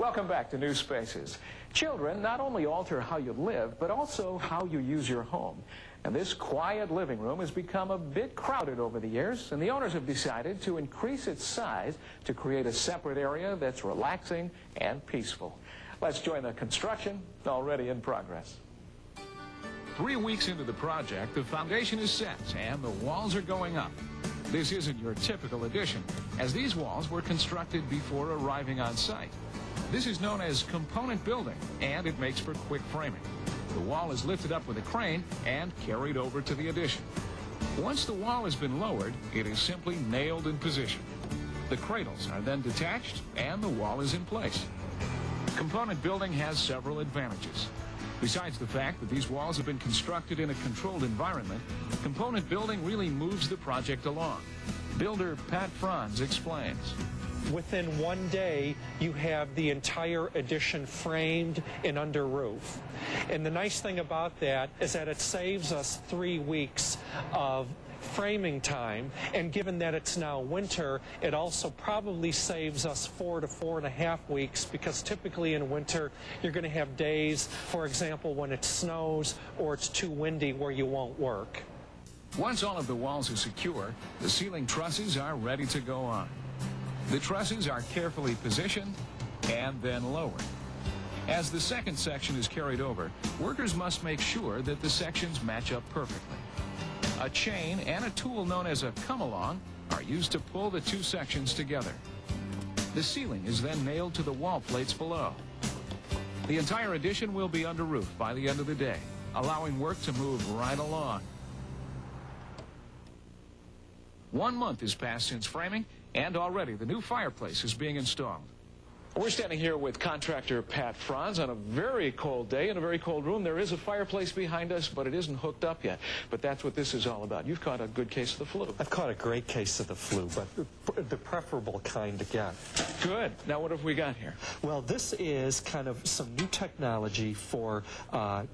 Welcome back to New Spaces. Children not only alter how you live, but also how you use your home. And this quiet living room has become a bit crowded over the years, and the owners have decided to increase its size to create a separate area that's relaxing and peaceful. Let's join the construction already in progress. 3 weeks into the project, the foundation is set and the walls are going up. This isn't your typical addition, as these walls were constructed before arriving on site. This is known as component building, and it makes for quick framing. The wall is lifted up with a crane and carried over to the addition. Once the wall has been lowered, it is simply nailed in position. The cradles are then detached and the wall is in place. Component building has several advantages. Besides the fact that these walls have been constructed in a controlled environment, component building really moves the project along. Builder Pat Franz explains. Within 1 day, you have the entire addition framed and under roof. And the nice thing about that is that it saves us 3 weeks of framing time, and given that it's now winter, it also probably saves us 4 to 4.5 weeks, because typically in winter you're going to have days, for example, when it snows or it's too windy where you won't work. Once all of the walls are secure, the ceiling trusses are ready to go on. The trusses are carefully positioned and then lowered. As the second section is carried over, workers must make sure that the sections match up perfectly. A chain and a tool known as a come-along are used to pull the two sections together. The ceiling is then nailed to the wall plates below. The entire addition will be under roof by the end of the day, allowing work to move right along. 1 month has passed since framing, and already the new fireplace is being installed. We're standing here with contractor Pat Franz on a very cold day in a very cold room. There is a fireplace behind us, but it isn't hooked up yet. But that's what this is all about. You've caught a good case of the flu. I've caught a great case of the flu, but the preferable kind to get. Good. Now what have we got here? Well, this is kind of some new technology for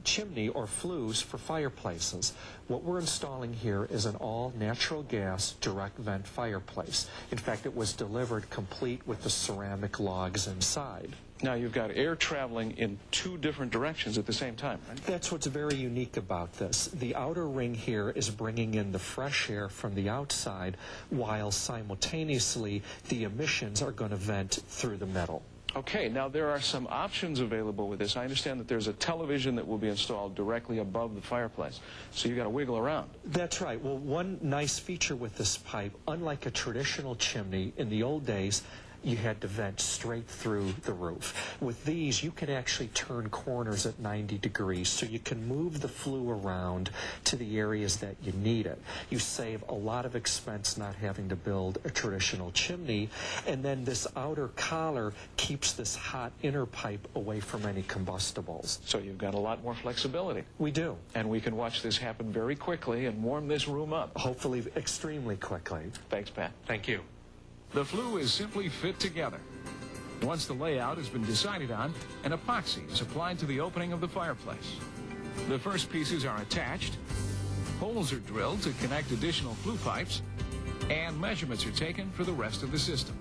chimney or flues for fireplaces. What we're installing here is an all-natural gas direct vent fireplace. In fact, it was delivered complete with the ceramic logs inside. Now you've got air traveling in 2 different directions at the same time, right? That's what's very unique about this. The outer ring here is bringing in the fresh air from the outside, while simultaneously the emissions are going to vent through the metal. Okay, now there are some options available with this. I understand that there's a television that will be installed directly above the fireplace, so you've got to wiggle around. That's right. Well, one nice feature with this pipe, unlike a traditional chimney, in the old days, you had to vent straight through the roof. With these, you can actually turn corners at 90 degrees, so you can move the flue around to the areas that you need it. You save a lot of expense not having to build a traditional chimney, and then this outer collar keeps this hot inner pipe away from any combustibles. So you've got a lot more flexibility. We do. And we can watch this happen very quickly and warm this room up. Hopefully extremely quickly. Thanks, Pat. Thank you. The flue is simply fit together. Once the layout has been decided on, an epoxy is applied to the opening of the fireplace. The first pieces are attached, holes are drilled to connect additional flue pipes, and measurements are taken for the rest of the system.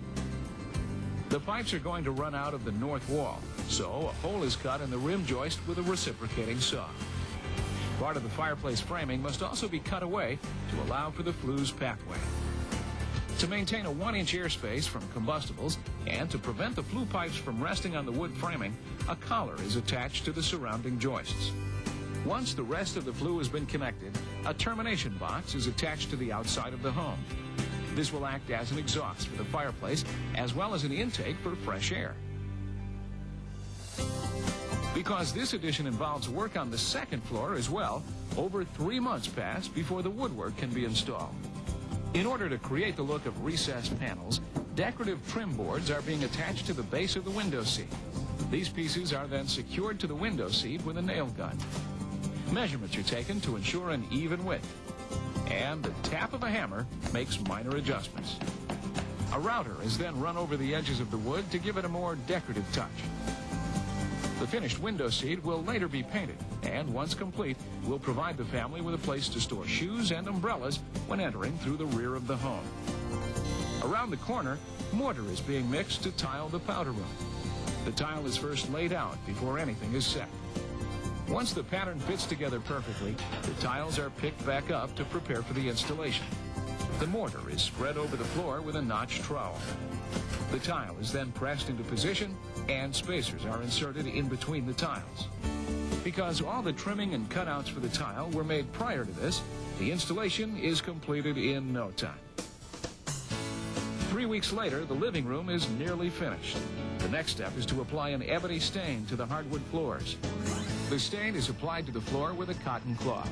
The pipes are going to run out of the north wall, so a hole is cut in the rim joist with a reciprocating saw. Part of the fireplace framing must also be cut away to allow for the flue's pathway. To maintain a 1-inch airspace from combustibles and to prevent the flue pipes from resting on the wood framing, a collar is attached to the surrounding joists. Once the rest of the flue has been connected, a termination box is attached to the outside of the home. This will act as an exhaust for the fireplace as well as an intake for fresh air. Because this addition involves work on the second floor as well, over 3 months pass before the woodwork can be installed. In order to create the look of recessed panels, decorative trim boards are being attached to the base of the window seat. These pieces are then secured to the window seat with a nail gun. Measurements are taken to ensure an even width, and the tap of a hammer makes minor adjustments. A router is then run over the edges of the wood to give it a more decorative touch. The finished window seat will later be painted, and once complete, will provide the family with a place to store shoes and umbrellas when entering through the rear of the home. Around the corner, mortar is being mixed to tile the powder room. The tile is first laid out before anything is set. Once the pattern fits together perfectly, the tiles are picked back up to prepare for the installation. The mortar is spread over the floor with a notched trowel. The tile is then pressed into position and spacers are inserted in between the tiles. Because all the trimming and cutouts for the tile were made prior to this, the installation is completed in no time. 3 weeks later, the living room is nearly finished. The next step is to apply an ebony stain to the hardwood floors. The stain is applied to the floor with a cotton cloth.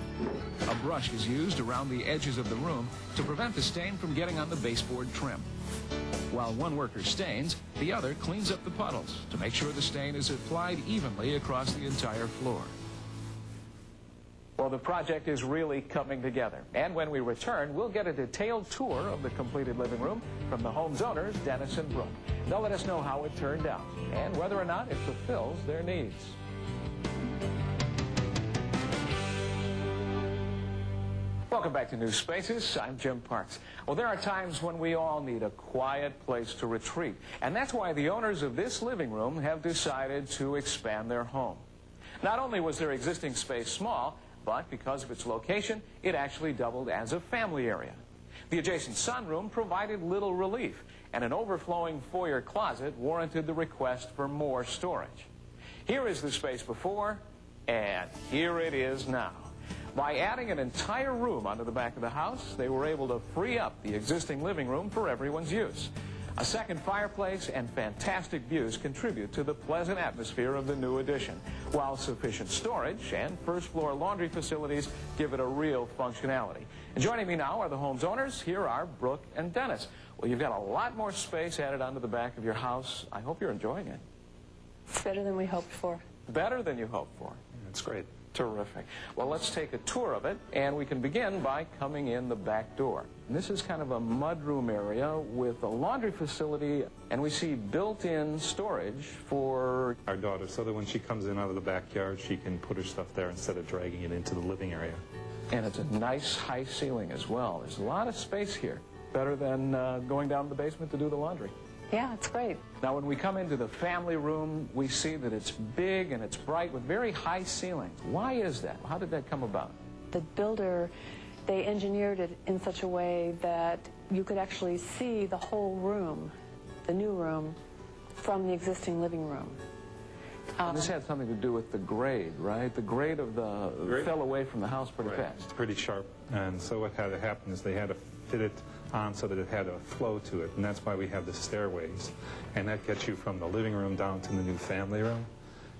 A brush is used around the edges of the room to prevent the stain from getting on the baseboard trim. While one worker stains, the other cleans up the puddles to make sure the stain is applied evenly across the entire floor. Well, the project is really coming together. And when we return, we'll get a detailed tour of the completed living room from the home's owners, Dennis and Brooke. They'll let us know how it turned out and whether or not it fulfills their needs. Welcome back to New Spaces. I'm Jim Parks. Well, there are times when we all need a quiet place to retreat. And that's why the owners of this living room have decided to expand their home. Not only was their existing space small, but because of its location, it actually doubled as a family area. The adjacent sunroom provided little relief, and an overflowing foyer closet warranted the request for more storage. Here is the space before, and here it is now. By adding an entire room onto the back of the house, they were able to free up the existing living room for everyone's use. A second fireplace and fantastic views contribute to the pleasant atmosphere of the new addition, while sufficient storage and first-floor laundry facilities give it a real functionality. And joining me now are the home's owners. Here are Brooke and Dennis. Well, you've got a lot more space added onto the back of your house. I hope you're enjoying it. It's better than we hoped for. Better than you hoped for. That's great. Terrific. Well, let's take a tour of it, and we can begin by coming in the back door. And this is kind of a mudroom area with a laundry facility, and we see built-in storage for our daughter, so that when she comes in out of the backyard, she can put her stuff there instead of dragging it into the living area. And it's a nice high ceiling as well. There's a lot of space here. Better than going down to the basement to do the laundry. Yeah, it's great. Now, when we come into the family room, we see that it's big and it's bright with very high ceilings. Why is that? How did that come about? The builder, they engineered it in such a way that you could actually see the whole room, the new room, from the existing living room. And this had something to do with the grade, right? The grade of the fell away from the house pretty fast. It's pretty sharp, and so what had to happen is they had to fit it on so that it had a flow to it, and that's why we have the stairways, and that gets you from the living room down to the new family room.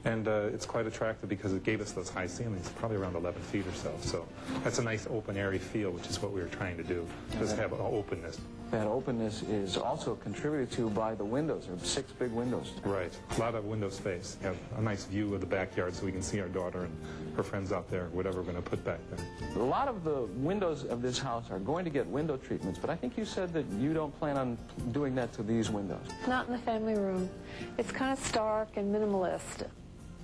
And it's quite attractive because it gave us those high ceilings, probably around 11 feet or so. So that's a nice open airy feel, which is what we were trying to do, just have an openness. That openness is also contributed to by the windows. There are 6 big windows. Right. A lot of window space. You have a nice view of the backyard so we can see our daughter and her friends out there, whatever we're going to put back there. A lot of the windows of this house are going to get window treatments, but I think you said that you don't plan on doing that to these windows. Not in the family room. It's kind of stark and minimalist.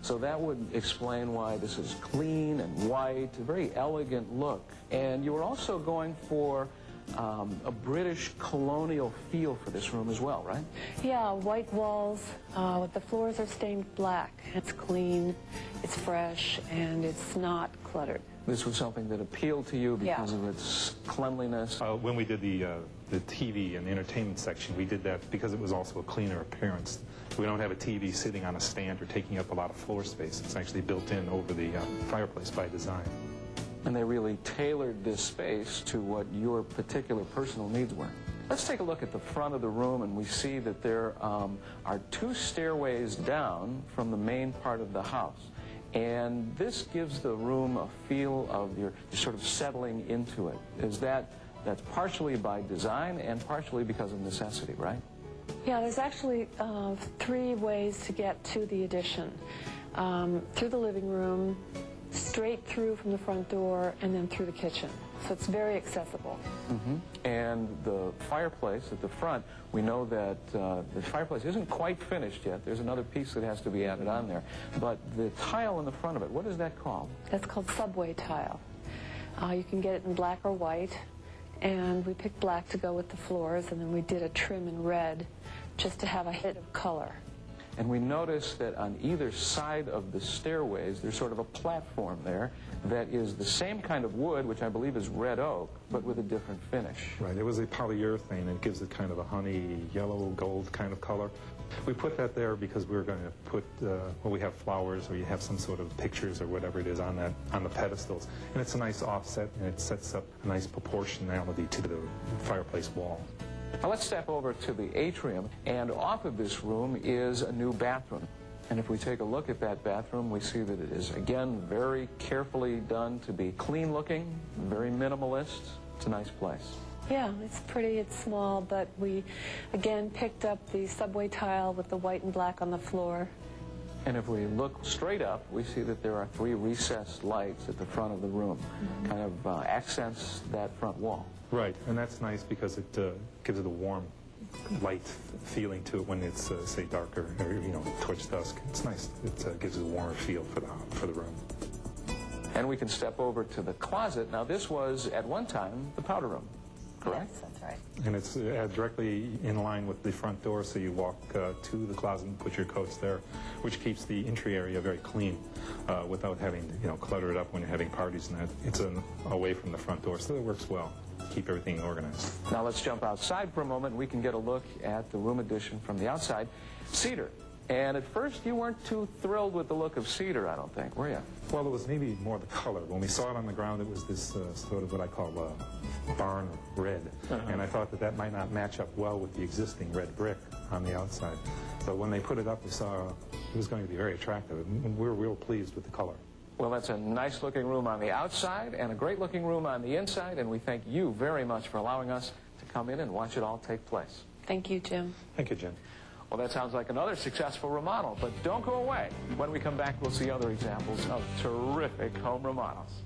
So that would explain why this is clean and white, a very elegant look. And you were also going for a British colonial feel for this room as well, right? Yeah, white walls. The floors are stained black. It's clean, it's fresh, and it's not cluttered. This was something that appealed to you because of its cleanliness? When we did the TV and entertainment section, we did that because it was also a cleaner appearance. We don't have a TV sitting on a stand or taking up a lot of floor space. It's actually built in over the fireplace by design. And they really tailored this space to what your particular personal needs were. Let's take a look at the front of the room, and we see that there are 2 stairways down from the main part of the house. And this gives the room a feel of you're sort of settling into it. That's partially by design and partially because of necessity, right? Yeah, there's actually 3 ways to get to the addition. Through the living room, straight through from the front door, and then through the kitchen. So it's very accessible. And the fireplace at the front, we know that the fireplace isn't quite finished yet. There's another piece that has to be added on there. But the tile in the front of it, what is that called? That's called subway tile. You can get it in black or white. And we picked black to go with the floors, and then we did a trim in red just to have a hit of color. And we notice that on either side of the stairways, there's sort of a platform there that is the same kind of wood, which I believe is red oak, but with a different finish. Right, it was a polyurethane, and it gives it kind of a honey yellow gold kind of color. We put that there because we were going to put, well, we have flowers or you have some sort of pictures or whatever it is on the pedestals. And it's a nice offset, and it sets up a nice proportionality to the fireplace wall. Now let's step over to the atrium, and off of this room is a new bathroom. And if we take a look at that bathroom, we see that it is, again, very carefully done to be clean looking, very minimalist. It's a nice place. Yeah, it's pretty, it's small, but we, again, picked up the subway tile with the white and black on the floor. And if we look straight up, we see that there are 3 recessed lights at the front of the room, kind of accents that front wall. Right, and that's nice because it gives it a warm, light feeling to it when it's, say, darker or, you know, towards dusk. It's nice. It gives it a warmer feel for the room. And we can step over to the closet. Now, this was, at one time, the powder room, correct? Yes, that's right. And it's directly in line with the front door, so you walk to the closet and put your coats there, which keeps the entry area very clean without having to, you know, clutter it up when you're having parties and that. It's away from the front door, so it works well. Keep everything organized. Now let's jump outside for a moment. We can get a look at the room addition from the outside. Cedar. And at first you weren't too thrilled with the look of cedar, I don't think, were you? Well, it was maybe more the color. When we saw it on the ground, it was this sort of what I call barn red. And I thought that might not match up well with the existing red brick on the outside. But when they put it up, we saw it was going to be very attractive. And we were real pleased with the color. Well, that's a nice-looking room on the outside and a great-looking room on the inside, and we thank you very much for allowing us to come in and watch it all take place. Thank you, Jim. Thank you, Jen. Well, that sounds like another successful remodel, but don't go away. When we come back, we'll see other examples of terrific home remodels.